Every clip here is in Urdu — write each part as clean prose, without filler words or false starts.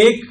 1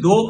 2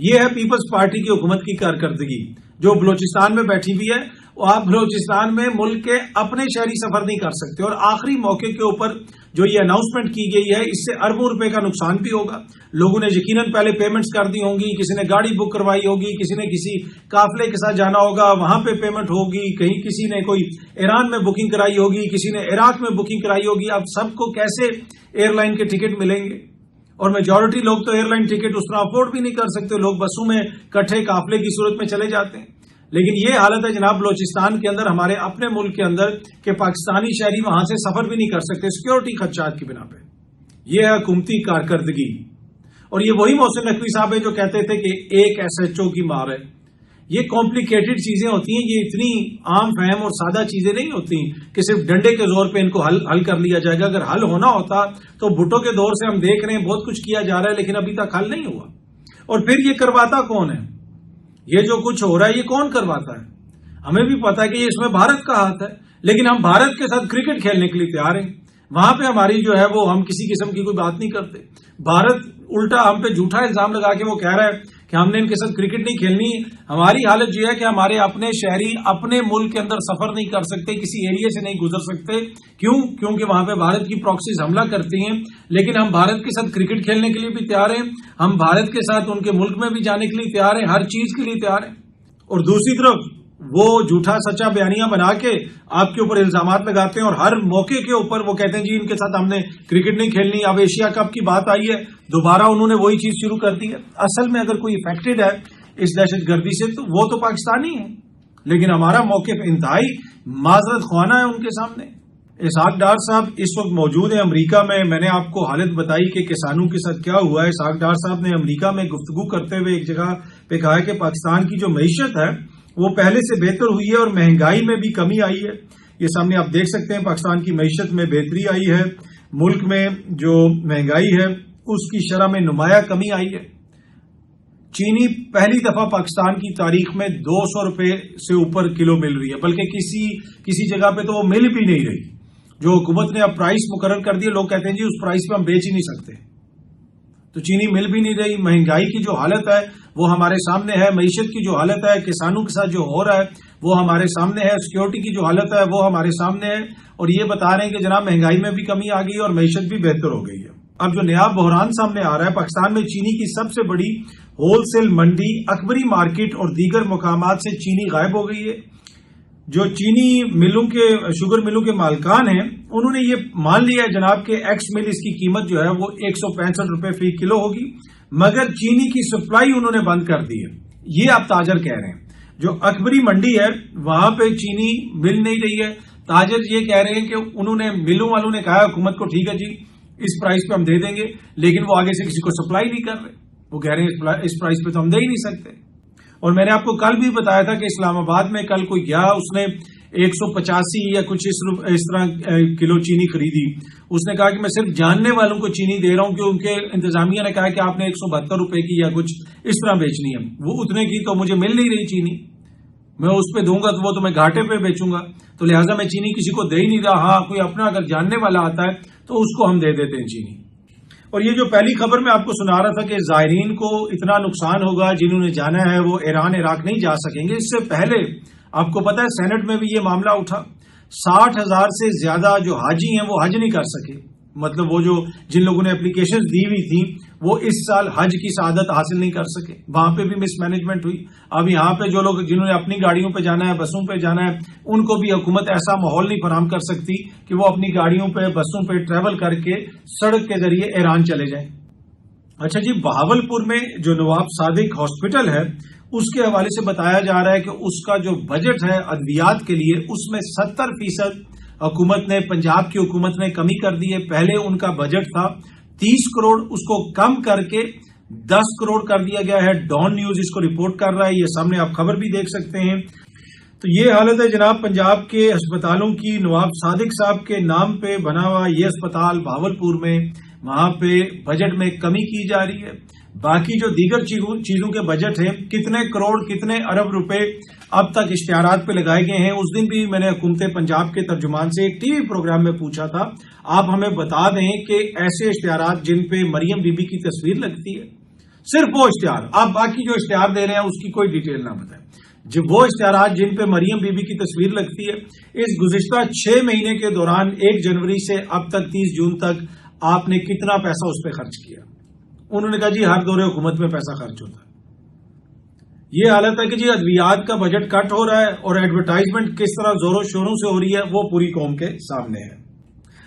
یہ ہے پیپلز پارٹی کی حکومت کی کارکردگی جو بلوچستان میں بیٹھی ہوئی ہے. آپ بلوچستان میں ملک کے اپنے شہری سفر نہیں کر سکتے، اور آخری موقع کے اوپر جو یہ اناؤنسمنٹ کی گئی ہے اس سے اربوں روپے کا نقصان بھی ہوگا. لوگوں نے یقیناً پہلے پیمنٹس کر دی ہوں گی، کسی نے گاڑی بک کروائی ہوگی، کسی نے کسی قافلے کے ساتھ جانا ہوگا وہاں پہ پیمنٹ ہوگی، کہیں کسی نے کوئی ایران میں بکنگ کرائی ہوگی، کسی نے عراق میں بکنگ کرائی ہوگی. اب سب کو کیسے ایئر لائن کے ٹکٹ ملیں گے؟ اور میجورٹی لوگ تو ایئر لائن ٹکٹ اس طرح افورڈ بھی نہیں کر سکتے، لوگ بسوں میں کٹھے قافلے کی صورت میں چلے جاتے ہیں. لیکن یہ حالت ہے جناب بلوچستان کے اندر، ہمارے اپنے ملک کے اندر، کہ پاکستانی شہری وہاں سے سفر بھی نہیں کر سکتے سیکیورٹی خدشات کی بنا پہ. یہ ہے حکومتی کارکردگی. اور یہ وہی محسن نقوی صاحب ہیں جو کہتے تھے کہ ایک SHO کی مار ہے. یہ کمپلیکیٹڈ چیزیں ہوتی ہیں، یہ اتنی عام فہم اور سادہ چیزیں نہیں ہوتی کہ صرف ڈنڈے کے زور پہ ان کو حل کر لیا جائے گا. اگر حل ہونا ہوتا تو بھٹو کے دور سے ہم دیکھ رہے ہیں بہت کچھ کیا جا رہا ہے، لیکن ابھی تک حل نہیں ہوا. اور پھر یہ کرواتا کون ہے؟ یہ جو کچھ ہو رہا ہے یہ کون کرواتا ہے؟ ہمیں بھی پتا ہے کہ یہ اس میں بھارت کا ہاتھ ہے، لیکن ہم بھارت کے ساتھ کرکٹ کھیلنے کے لیے تیار ہیں. وہاں پہ ہماری جو ہے وہ ہم کسی قسم کی کوئی بات نہیں کرتے. بھارت الٹا ہم پہ جھوٹا الزام لگا کے وہ کہہ رہا ہے کہ ہم نے ان کے ساتھ کرکٹ نہیں کھیلنی. ہماری حالت یہ ہے کہ ہمارے اپنے شہری اپنے ملک کے اندر سفر نہیں کر سکتے، کسی ایریا سے نہیں گزر سکتے. کیونکہ وہاں پہ بھارت کی پراکسیز حملہ کرتی ہیں. لیکن ہم بھارت کے ساتھ کرکٹ کھیلنے کے لیے بھی تیار ہیں، ہم بھارت کے ساتھ ان کے ملک میں بھی جانے کے لیے تیار ہیں، ہر چیز کے لیے تیار ہیں. اور دوسری طرف وہ جھوٹا سچا بیانیاں بنا کے آپ کے اوپر الزامات لگاتے ہیں، اور ہر موقع کے اوپر وہ کہتے ہیں جی ان کے ساتھ ہم نے کرکٹ نہیں کھیلنی. اب ایشیا کپ کی بات آئی ہے، دوبارہ انہوں نے وہی چیز شروع کر دی ہے. اصل میں اگر کوئی افیکٹڈ ہے اس دہشت گردی سے تو وہ تو پاکستانی ہے، لیکن ہمارا موقف انتہائی معذرت خوانا ہے ان کے سامنے. اسحاق ڈار صاحب اس وقت موجود ہیں امریکہ میں. میں نے آپ کو حالت بتائی کہ کسانوں کے ساتھ کیا ہوا ہے. اسحاق ڈار صاحب نے امریکہ میں گفتگو کرتے ہوئے ایک جگہ پہ کہا کہ پاکستان کی جو معیشت ہے وہ پہلے سے بہتر ہوئی ہے اور مہنگائی میں بھی کمی آئی ہے. یہ سامنے آپ دیکھ سکتے ہیں، پاکستان کی معیشت میں بہتری آئی ہے، ملک میں جو مہنگائی ہے اس کی شرح میں نمایاں کمی آئی ہے. چینی پہلی دفعہ پاکستان کی تاریخ میں 200 روپے سے اوپر کلو مل رہی ہے، بلکہ کسی جگہ پہ تو وہ مل بھی نہیں رہی. جو حکومت نے اب پرائس مقرر کر دی، لوگ کہتے ہیں جی اس پرائس پہ ہم بیچ ہی نہیں سکتے، تو چینی مل بھی نہیں رہی. مہنگائی کی جو حالت ہے وہ ہمارے سامنے ہے، معیشت کی جو حالت ہے، کسانوں کے ساتھ جو ہو رہا ہے وہ ہمارے سامنے ہے، سیکیورٹی کی جو حالت ہے وہ ہمارے سامنے ہے. اور یہ بتا رہے ہیں کہ جناب مہنگائی میں بھی کمی آ گئی اور معیشت بھی بہتر ہو گئی ہے. اب جو نیا بحران سامنے آ رہا ہے، پاکستان میں چینی کی سب سے بڑی ہول سیل منڈی اکبری مارکیٹ اور دیگر مقامات سے چینی غائب ہو گئی ہے. جو چینی ملوں کے شوگر ملوں کے مالکان ہیں انہوں نے یہ مان لیا ہے جناب کہ ایکس مل اس کی قیمت جو ہے وہ 165 روپے فی کلو ہوگی، مگر چینی کی سپلائی انہوں نے بند کر دی ہے. یہ آپ تاجر کہہ رہے ہیں. جو اکبری منڈی ہے وہاں پہ چینی مل نہیں رہی ہے. تاجر یہ کہہ رہے ہیں کہ انہوں نے ملوں والوں نے کہا حکومت کو ٹھیک ہے جی اس پرائس پہ ہم دے دیں گے، لیکن وہ آگے سے کسی کو سپلائی نہیں کر رہے. وہ کہہ رہے ہیں اس پرائس پہ تو ہم دے ہی نہیں سکتے. اور میں نے آپ کو کل بھی بتایا تھا کہ اسلام آباد میں کل کوئی گیا، اس نے 185 یا کچھ اس طرح کلو چینی خریدی. اس نے کہا کہ میں صرف جاننے والوں کو چینی دے رہا ہوں کیونکہ انتظامیہ نے کہا کہ آپ نے 172 روپے کی یا کچھ اس طرح بیچنی ہے. وہ اتنے کی تو مجھے مل نہیں رہی چینی، میں اس پہ دوں گا تو وہ تو میں گھاٹے پہ بیچوں گا، تو لہٰذا میں چینی کسی کو دے ہی نہیں رہا. ہاں کوئی اپنا اگر جاننے والا آتا ہے تو اس کو ہم دے دیتے ہیں چینی. اور یہ جو پہلی خبر میں آپ کو سنا رہا تھا کہ زائرین کو اتنا نقصان ہوگا، جنہوں نے جانا ہے وہ ایران عراق نہیں جا سکیں گے. اس سے پہلے آپ کو پتا ہے سینٹ میں بھی یہ معاملہ اٹھا. 60,000 سے زیادہ جو حاجی ہیں وہ حج نہیں کر سکے. مطلب وہ جو جن لوگوں نے اپلیکیشن دی ہوئی تھی وہ اس سال حج کی سعادت حاصل نہیں کر سکے. وہاں پہ بھی مس مینجمنٹ ہوئی. اب یہاں پہ جو لوگ جنہوں نے اپنی گاڑیوں پہ جانا ہے، بسوں پہ جانا ہے، ان کو بھی حکومت ایسا ماحول نہیں فراہم کر سکتی کہ وہ اپنی گاڑیوں پہ بسوں پہ ٹریول کر کے سڑک کے ذریعے ایران چلے جائیں. اچھا جی، بہاولپور میں جو نواب صادق ہاسپٹل ہے اس کے حوالے سے بتایا جا رہا ہے کہ اس کا جو بجٹ ہے ادویات کے لیے اس میں 70% حکومت نے، پنجاب کی حکومت نے کمی کر دی ہے. پہلے ان کا بجٹ تھا 30 کروڑ، اس کو کم کر کے 10 کروڑ کر دیا گیا ہے. ڈان نیوز اس کو رپورٹ کر رہا ہے، یہ سامنے آپ خبر بھی دیکھ سکتے ہیں. تو یہ حالت ہے جناب پنجاب کے ہسپتالوں کی. نواب صادق صاحب کے نام پہ بنا ہوا یہ اسپتال بہاولپور میں، وہاں پہ بجٹ میں کمی کی جا رہی ہے. باقی جو دیگر چیزوں کے بجٹ ہیں، کتنے کروڑ کتنے ارب روپے اب تک اشتہارات پہ لگائے گئے ہیں. اس دن بھی میں نے حکومت پنجاب کے ترجمان سے ایک ٹی وی پروگرام میں پوچھا تھا، آپ ہمیں بتا دیں کہ ایسے اشتہارات جن پہ مریم بی بی کی تصویر لگتی ہے، صرف وہ اشتہار، آپ باقی جو اشتہار دے رہے ہیں اس کی کوئی ڈیٹیل نہ بتائیں. جب وہ اشتہارات جن پہ مریم بی بی کی تصویر لگتی ہے، اس گزشتہ 6 مہینے کے دوران 1 جنوری سے اب تک 30 جون تک آپ نے کتنا پیسہ اس پہ خرچ کیا؟ انہوں نے کہا جی ہر دور حکومت میں پیسہ خرچ ہوتا ہے. یہ حالت ہے کہ جی ادویات کا بجٹ کٹ ہو رہا ہے اور ایڈورٹائزمنٹ کس طرح زوروں شوروں سے ہو رہی ہے وہ پوری قوم کے سامنے ہے.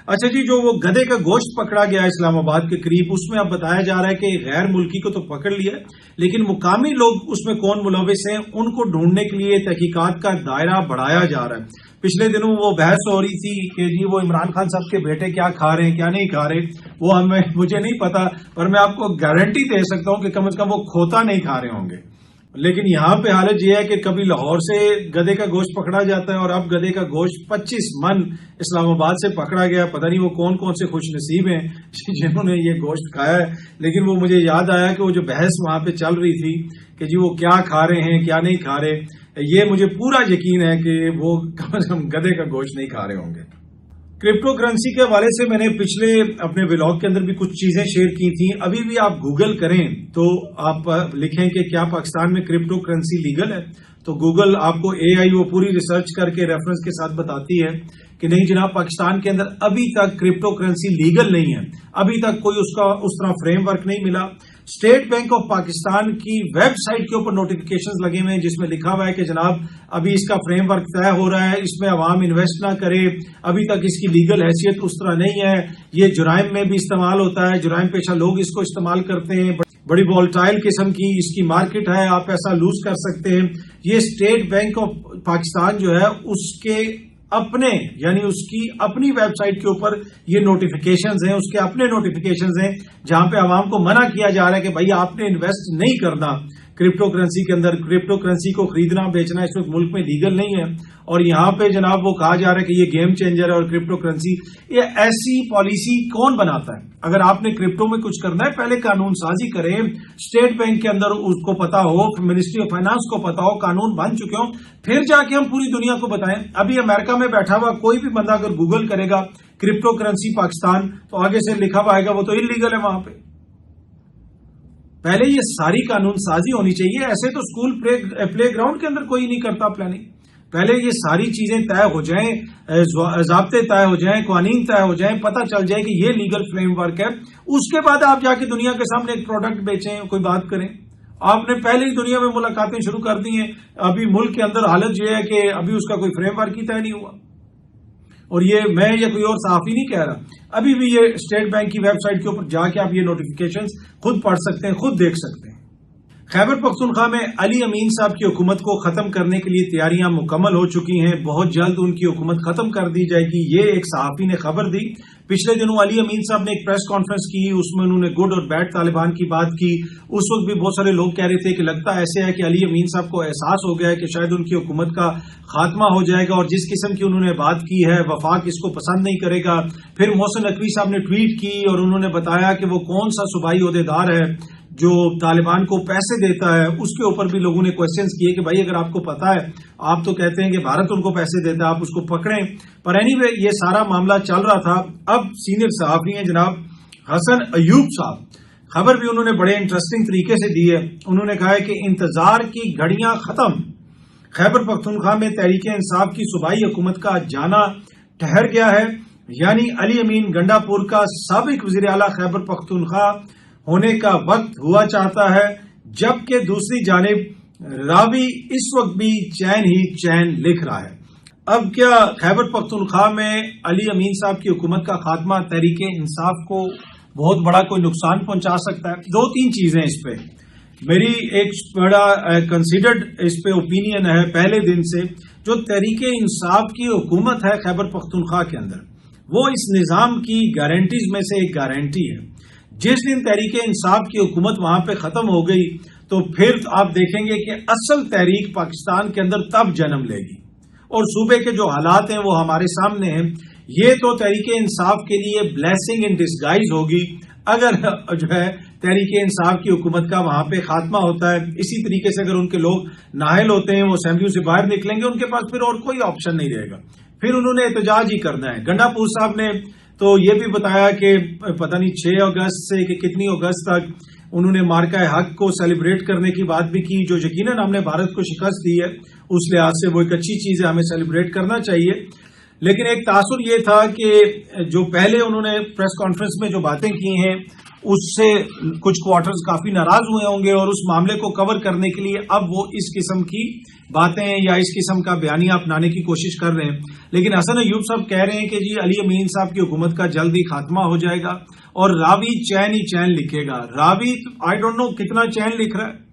اچھا جی، جو وہ گدھے کا گوشت پکڑا گیا اسلام آباد کے قریب، اس میں اب بتایا جا رہا ہے کہ غیر ملکی کو تو پکڑ لیا لیکن مقامی لوگ اس میں کون ملوث ہیں ان کو ڈھونڈنے کے لیے تحقیقات کا دائرہ بڑھایا جا رہا ہے. پچھلے دنوں وہ بحث ہو رہی تھی کہ جی وہ عمران خان صاحب کے بیٹے کیا کھا رہے ہیں کیا نہیں کھا رہے، وہ مجھے نہیں پتا، پر میں آپ کو گارنٹی دے سکتا ہوں کہ کم از کم وہ کھوتا نہیں کھا رہے ہوں گے. لیکن یہاں پہ حالت یہ ہے کہ کبھی لاہور سے گدھے کا گوشت پکڑا جاتا ہے اور اب گدھے کا گوشت 25 من اسلام آباد سے پکڑا گیا. پتہ نہیں وہ کون کون سے خوش نصیب ہیں جنہوں نے یہ گوشت کھایا ہے. لیکن وہ مجھے یاد آیا کہ وہ جو بحث وہاں پہ چل رہی تھی کہ جی وہ کیا کھا رہے ہیں کیا نہیں کھا رہے، یہ مجھے پورا یقین ہے کہ وہ کم از کم گدھے کا گوشت نہیں کھا رہے ہوں گے. کرپٹو کرنسی کے حوالے سے میں نے پچھلے اپنے ولاگ کے اندر بھی کچھ چیزیں شیئر کی تھیں. ابھی بھی آپ گوگل کریں تو آپ لکھیں کہ کیا پاکستان میں کرپٹو کرنسی لیگل ہے، تو گوگل آپ کو AI وہ پوری ریسرچ کر کے ریفرنس کے ساتھ بتاتی ہے کہ نہیں جناب، پاکستان کے اندر ابھی تک کرپٹو کرنسی لیگل نہیں ہے. ابھی تک کوئی اس طرح فریم ورک نہیں ملا. اسٹیٹ بینک آف پاکستان کی ویب سائٹ کے اوپر نوٹیفیکیشنز لگے ہوئے ہیں جس میں لکھا ہوا ہے کہ جناب ابھی اس کا فریم ورک طے ہو رہا ہے، اس میں عوام انویسٹ نہ کرے، ابھی تک اس کی لیگل حیثیت اس طرح نہیں ہے. یہ جرائم میں بھی استعمال ہوتا ہے، جرائم پیشہ لوگ اس کو استعمال کرتے ہیں، بڑی وولٹائل قسم کی اس کی مارکیٹ ہے، آپ پیسہ لوز کر سکتے ہیں. یہ اسٹیٹ بینک آف پاکستان جو ہے اس کے اپنے یعنی اس کی اپنی ویب سائٹ کے اوپر یہ نوٹیفیکیشنز ہیں، اس کے اپنے نوٹیفیکیشنز ہیں جہاں پہ عوام کو منع کیا جا رہا ہے کہ بھائی آپ نے انویسٹ نہیں کرنا کرپٹو کرنسی کے اندر. کرپٹو کرنسی کو خریدنا بیچنا اس وقت ملک میں لیگل نہیں ہے، اور یہاں پہ جناب وہ کہا جا رہا ہے کہ یہ گیم چینجر ہے اور کرپٹو کرنسی. یہ ایسی پالیسی کون بناتا ہے؟ اگر آپ نے کرپٹو میں کچھ کرنا ہے پہلے قانون سازی کریں، اسٹیٹ بینک کے اندر اس کو پتا ہو، منسٹری آف فائنانس کو پتا ہو، قانون بن چکے ہوں، پھر جا کے ہم پوری دنیا کو بتائیں. ابھی امریکہ میں بیٹھا ہوا کوئی بھی بندہ اگر گوگل کرے گا کرپٹو کرنسی پاکستان تو آگے سے لکھا ہوا آئے گا وہ تو انلیگل ہے. وہاں پہ پہلے یہ ساری قانون سازی ہونی چاہیے. ایسے تو اسکول پلے گراؤنڈ کے اندر کوئی نہیں کرتا پلاننگ. پہلے یہ ساری چیزیں طے ہو جائیں، ضابطے طے ہو جائیں، قوانین طے ہو جائیں، پتہ چل جائے کہ یہ لیگل فریم ورک ہے، اس کے بعد آپ جا کے دنیا کے سامنے ایک پروڈکٹ بیچیں، کوئی بات کریں. آپ نے پہلے ہی دنیا میں ملاقاتیں شروع کر دی ہیں. ابھی ملک کے اندر حالت یہ ہے کہ ابھی اس کا کوئی فریم ورک ہی طے نہیں ہوا. اور یہ میں یا کوئی اور صحافی نہیں کہہ رہا، ابھی بھی یہ اسٹیٹ بینک کی ویب سائٹ کے اوپر جا کے آپ یہ نوٹیفیکیشنز خود پڑھ سکتے ہیں، خود دیکھ سکتے ہیں. خیبر پختونخوا میں علی امین صاحب کی حکومت کو ختم کرنے کے لیے تیاریاں مکمل ہو چکی ہیں. بہت جلد ان کی حکومت ختم کر دی جائے گی، یہ ایک صحافی نے خبر دی. پچھلے دنوں علی امین صاحب نے ایک پریس کانفرنس کی، اس میں انہوں نے گڈ اور بیڈ طالبان کی بات کی. اس وقت بھی بہت سارے لوگ کہہ رہے تھے کہ لگتا ایسے ہے کہ علی امین صاحب کو احساس ہو گیا ہے کہ شاید ان کی حکومت کا خاتمہ ہو جائے گا، اور جس قسم کی انہوں نے بات کی ہے وفاق اس کو پسند نہیں کرے گا. پھر محسن نقوی صاحب نے ٹویٹ کی اور انہوں نے بتایا کہ وہ کون سا صوبائی عہدیدار ہے جو طالبان کو پیسے دیتا ہے. اس کے اوپر بھی لوگوں نے کوشچنز کیے کہ بھائی اگر آپ کو پتا ہے، آپ تو کہتے ہیں کہ بھارت ان کو پیسے دیتا ہے، آپ اس کو پکڑیں. پر اینی وے یہ سارا معاملہ چل رہا تھا. اب سینئر صحافی ہیں جناب حسن ایوب صاحب، خبر بھی انہوں نے بڑے انٹرسٹنگ طریقے سے دی ہے. انہوں نے کہا ہے کہ انتظار کی گھڑیاں ختم، خیبر پختونخوا میں تحریک انصاف کی صوبائی حکومت کا جانا ٹھہر گیا ہے. یعنی علی امین گنڈا پور کا سابق وزیر اعلیٰ خیبر پختونخوا ہونے کا وقت ہوا چاہتا ہے، جبکہ دوسری جانب راوی اس وقت بھی چین ہی چین لکھ رہا ہے. اب کیا خیبر پختونخوا میں علی امین صاحب کی حکومت کا خاتمہ تحریک انصاف کو بہت بڑا کوئی نقصان پہنچا سکتا ہے؟ 2-3 چیزیں اس پہ میری ایک بڑا کنسیڈرڈ اس پہ اوپینین ہے پہلے دن سے. جو تحریک انصاف کی حکومت ہے خیبر پختونخوا کے اندر، وہ اس نظام کی گارنٹیز میں سے ایک گارنٹی ہے. جس دن تحریک انصاف کی حکومت وہاں پہ ختم ہو گئی تو پھر آپ دیکھیں گے کہ اصل تحریک پاکستان کے اندر تب جنم لے گی، اور صوبے کے جو حالات ہیں وہ ہمارے سامنے ہیں. یہ تو تحریک انصاف کے لیے بلیسنگ ان ڈسگائز ہوگی اگر جو ہے تحریک انصاف کی حکومت کا وہاں پہ خاتمہ ہوتا ہے. اسی طریقے سے اگر ان کے لوگ نااہل ہوتے ہیں، وہ اسمبلیوں سے باہر نکلیں گے، ان کے پاس پھر اور کوئی آپشن نہیں رہے گا، پھر انہوں نے احتجاج ہی کرنا ہے. گنڈا پور صاحب نے تو یہ بھی بتایا کہ پتہ نہیں 6 اگست سے کہ کتنی اگست تک انہوں نے مارکہ حق کو سیلیبریٹ کرنے کی بات بھی کی، جو یقیناً ہم نے بھارت کو شکست دی ہے، اس لحاظ سے وہ ایک اچھی چیز ہے، ہمیں سیلیبریٹ کرنا چاہیے۔ لیکن ایک تاثر یہ تھا کہ جو پہلے انہوں نے پریس کانفرنس میں جو باتیں کی ہیں اس سے کچھ کوارٹرز کافی ناراض ہوئے ہوں گے، اور اس معاملے کو کور کرنے کے لیے اب وہ اس قسم کی باتیں یا اس قسم کا بیانیہ اپنانے کی کوشش کر رہے ہیں۔ لیکن حسن ایوب صاحب کہہ رہے ہیں کہ جی علی امین صاحب کی حکومت کا جلد ہی خاتمہ ہو جائے گا اور راوی چین ہی چین لکھے گا۔ راوی آئی ڈونٹ نو کتنا چین لکھ رہا ہے۔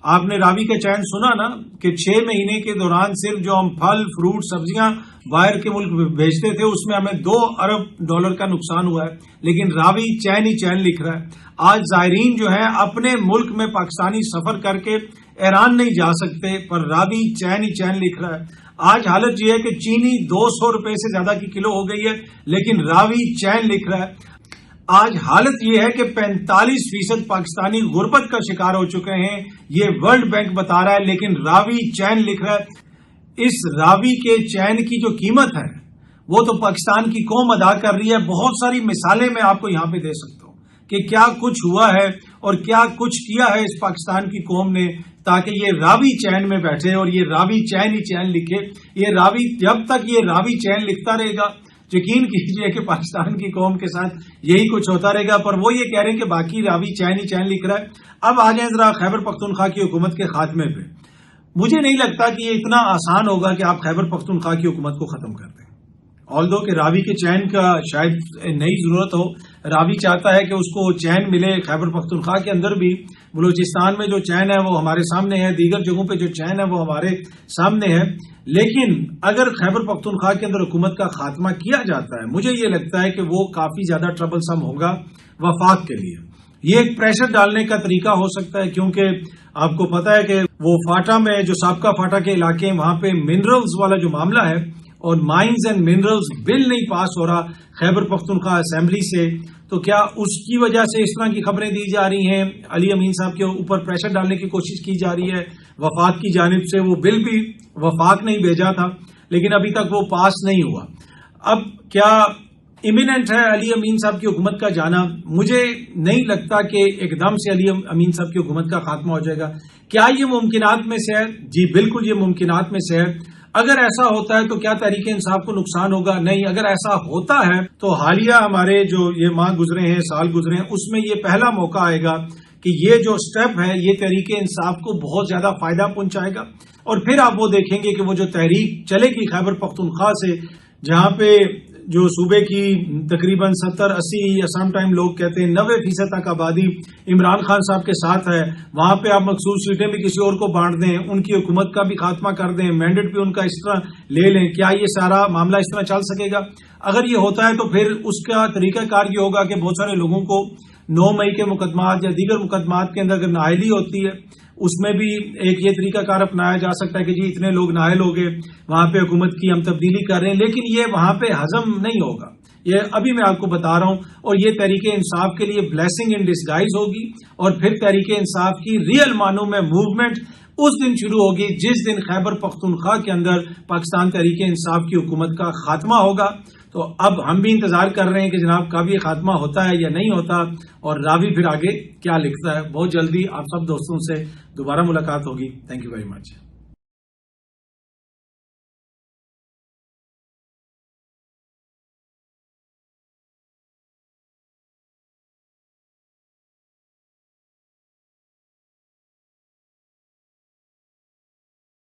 آپ نے راوی کا چین سنا نا کہ 6 مہینے کے دوران صرف جو ہم پھل فروٹ سبزیاں باہر کے ملک بھیجتے تھے اس میں ہمیں $2 ارب کا نقصان ہوا ہے، لیکن راوی چین ہی چین لکھ رہا ہے۔ آج زائرین جو ہیں اپنے ملک میں پاکستانی سفر کر کے ایران نہیں جا سکتے، پر راوی چین ہی چین لکھ رہا ہے۔ آج حالت یہ ہے کہ چینی $200 سے زیادہ کی کلو ہو گئی ہے، لیکن راوی چین لکھ رہا ہے۔ آج حالت یہ ہے کہ 45% پاکستانی غربت کا شکار ہو چکے ہیں، یہ ورلڈ بینک بتا رہا ہے، لیکن راوی چین لکھ رہا ہے۔ اس راوی کے چین کی جو قیمت ہے وہ تو پاکستان کی قوم ادا کر رہی ہے۔ بہت ساری مثالیں میں آپ کو یہاں پہ دے سکتا ہوں کہ کیا کچھ ہوا ہے اور کیا کچھ کیا ہے اس پاکستان کی قوم نے تاکہ یہ راوی چین میں بیٹھے اور یہ راوی چین ہی چین لکھے۔ یہ راوی جب تک یہ راوی چین لکھتا رہے گا یقین کیجئے کہ پاکستان کی قوم کے ساتھ یہی کچھ ہوتا رہے گا، پر وہ یہ کہہ رہے ہیں کہ باقی راوی چین ہی چین لکھ رہا ہے۔ اب آ جائیں ذرا خیبر پختونخوا کی حکومت کے خاتمے پہ۔ مجھے نہیں لگتا کہ یہ اتنا آسان ہوگا کہ آپ خیبر پختونخوا کی حکومت کو ختم کر دیں، آلدو کہ راوی کے چین کا شاید نئی ضرورت ہو۔ راوی چاہتا ہے کہ اس کو چین ملے، خیبر پختونخوا کے اندر بھی بلوچستان میں جو چین ہے وہ ہمارے سامنے ہے، دیگر جگہوں پہ جو چین ہے وہ ہمارے سامنے ہے۔ لیکن اگر خیبر پختونخوا کے اندر حکومت کا خاتمہ کیا جاتا ہے، مجھے یہ لگتا ہے کہ وہ کافی زیادہ ٹربل سم ہوگا وفاق کے لیے۔ یہ ایک پریشر ڈالنے کا طریقہ ہو سکتا ہے، کیونکہ آپ کو پتا ہے کہ وہ فاٹا میں جو سابقہ فاٹا کے علاقے ہیں وہاں پہ منرلز والا جو معاملہ ہے اور مائنز اینڈ منرلز بل نہیں پاس ہو رہا خیبر پختونخوا اسمبلی سے، تو کیا اس کی وجہ سے اس طرح کی خبریں دی جا رہی ہیں، علی امین صاحب کے اوپر پریشر ڈالنے کی کوشش کی جا رہی ہے وفاق کی جانب سے؟ وہ بل بھی وفاق نہیں بھیجا تھا لیکن ابھی تک وہ پاس نہیں ہوا۔ اب کیا امییننٹ ہے علی امین صاحب کی حکومت کا جانا؟ مجھے نہیں لگتا کہ ایک دم سے علی امین صاحب کی حکومت کا خاتمہ ہو جائے گا۔ کیا یہ ممکنات میں سے ہے؟ جی بالکل یہ ممکنات میں سے ہے۔ اگر ایسا ہوتا ہے تو کیا تحریک انصاف کو نقصان ہوگا؟ نہیں۔ اگر ایسا ہوتا ہے تو حالیہ ہمارے جو یہ ماہ گزرے ہیں، سال گزرے ہیں، اس میں یہ پہلا موقع آئے گا کہ یہ جو سٹیپ ہے یہ تحریک انصاف کو بہت زیادہ فائدہ پہنچائے گا، اور پھر آپ وہ دیکھیں گے کہ وہ جو تحریک چلے گی خیبر پختونخوا سے، جہاں پہ جو صوبے کی تقریباً 70-80 یا سم ٹائم لوگ کہتے ہیں 90% تک آبادی عمران خان صاحب کے ساتھ ہے، وہاں پہ آپ مخصوص سیٹیں بھی کسی اور کو بانٹ دیں، ان کی حکومت کا بھی خاتمہ کر دیں، مینڈیٹ بھی ان کا اس طرح لے لیں، کیا یہ سارا معاملہ اس طرح چل سکے گا؟ اگر یہ ہوتا ہے تو پھر اس کا طریقہ کار یہ ہوگا کہ بہت سارے لوگوں کو 9 مئی کے مقدمات یا دیگر مقدمات کے اندر اگر نااہلی ہوتی ہے اس میں بھی ایک یہ طریقہ کار اپنایا جا سکتا ہے کہ جی اتنے لوگ نااہل ہو گئے، وہاں پہ حکومت کی ہم تبدیلی کر رہے ہیں، لیکن یہ وہاں پہ ہضم نہیں ہوگا۔ یہ ابھی میں آپ کو بتا رہا ہوں، اور یہ تحریک انصاف کے لیے بلیسنگ ان ڈسگائز ہوگی، اور پھر تحریک انصاف کی ریئل معنوں میں موومنٹ اس دن شروع ہوگی جس دن خیبر پختونخوا کے اندر پاکستان تحریک انصاف کی حکومت کا خاتمہ ہوگا۔ تو اب ہم بھی انتظار کر رہے ہیں کہ جناب کب یہ خاتمہ ہوتا ہے یا نہیں ہوتا، اور راوی پھر آگے کیا لکھتا ہے۔ بہت جلدی آپ سب دوستوں سے دوبارہ ملاقات ہوگی۔ Thank you very much.